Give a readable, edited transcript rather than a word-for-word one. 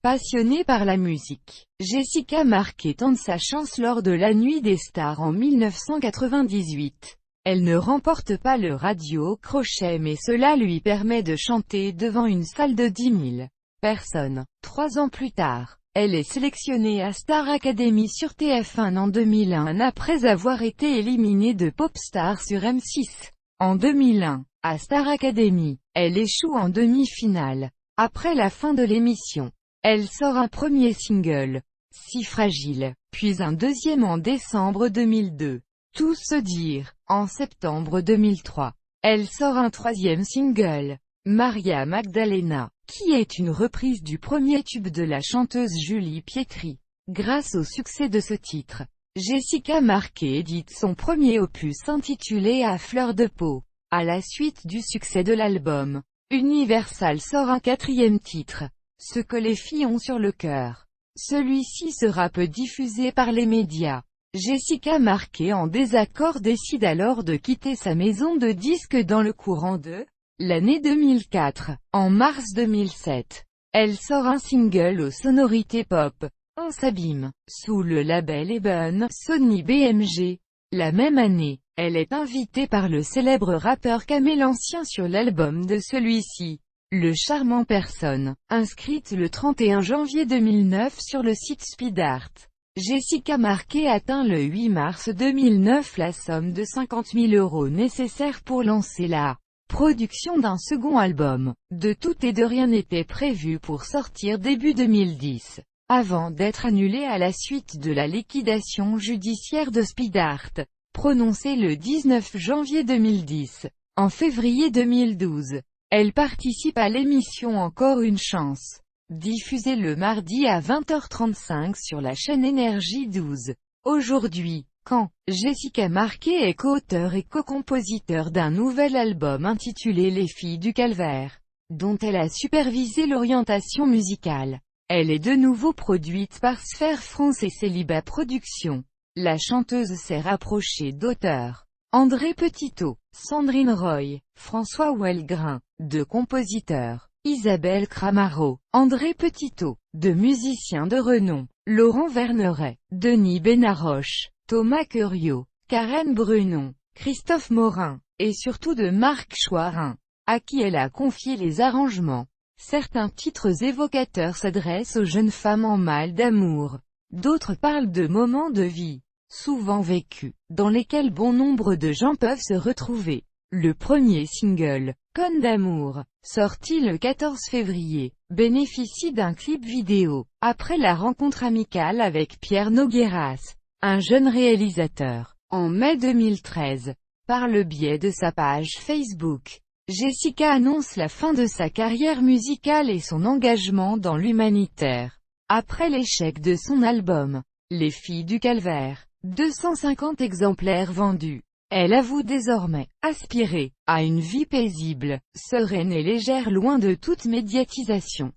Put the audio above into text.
Passionnée par la musique, Jessica Marquet tente sa chance lors de la Nuit des Stars en 1998. Elle ne remporte pas le Radio Crochet mais cela lui permet de chanter devant une salle de 10 000 personnes. 3 ans plus tard, elle est sélectionnée à Star Academy sur TF1 en 2001 après avoir été éliminée de Popstar sur M6. En 2001, à Star Academy, elle échoue en demi-finale. Après la fin de l'émission, elle sort un premier single, Si fragile, puis un deuxième en décembre 2002. Tout se dire, en septembre 2003, elle sort un troisième single, Maria Magdalena, qui est une reprise du premier tube de la chanteuse Julie Pietri. Grâce au succès de ce titre, Jessica Marquet édite son premier opus intitulé À fleur de peau. À la suite du succès de l'album, Universal sort un 4e titre, Ce que les filles ont sur le cœur. Celui-ci sera peu diffusé par les médias. Jessica Marquet en désaccord décide alors de quitter sa maison de disques dans le courant de l'année 2004. En mars 2007, elle sort un single aux sonorités pop, On s'abîme, sous le label Eben, Sony BMG. La même année, elle est invitée par le célèbre rappeur Camel Ancien sur l'album de celui-ci, Le Charmant Personne, inscrite le 31 janvier 2009 sur le site Speedart. Jessica Marquet atteint le 8 mars 2009 la somme de 50 000 € nécessaire pour lancer la production d'un second album. De tout et de rien n'était prévu pour sortir début 2010, avant d'être annulé à la suite de la liquidation judiciaire de Speedart, prononcée le 19 janvier 2010. En février 2012, elle participe à l'émission Encore une chance, diffusée le mardi à 20h35 sur la chaîne Énergie 12. Aujourd'hui, quand Jessica Marquet est co-auteur et co-compositeur d'un nouvel album intitulé Les filles du calvaire, dont elle a supervisé l'orientation musicale. Elle est de nouveau produite par Sphère France et Célibat Productions. La chanteuse s'est rapprochée d'auteurs, André Petitot, Sandrine Roy, François Houellebecq, de compositeurs, Isabelle Cramaro, André Petitot, de musiciens de renom, Laurent Verneret, Denis Benaroche, Thomas Curiot, Karen Brunon, Christophe Morin, et surtout de Marc Choirin, à qui elle a confié les arrangements. Certains titres évocateurs s'adressent aux jeunes femmes en mal d'amour. D'autres parlent de moments de vie, souvent vécus, dans lesquels bon nombre de gens peuvent se retrouver. Le premier single, Conne d'amour, sorti le 14 février, bénéficie d'un clip vidéo, après la rencontre amicale avec Pierre Nogueras, un jeune réalisateur, en mai 2013. Par le biais de sa page Facebook, Jessica annonce la fin de sa carrière musicale et son engagement dans l'humanitaire. Après l'échec de son album, Les filles du calvaire, 250 exemplaires vendus, elle avoue désormais aspirer à une vie paisible, sereine et légère loin de toute médiatisation.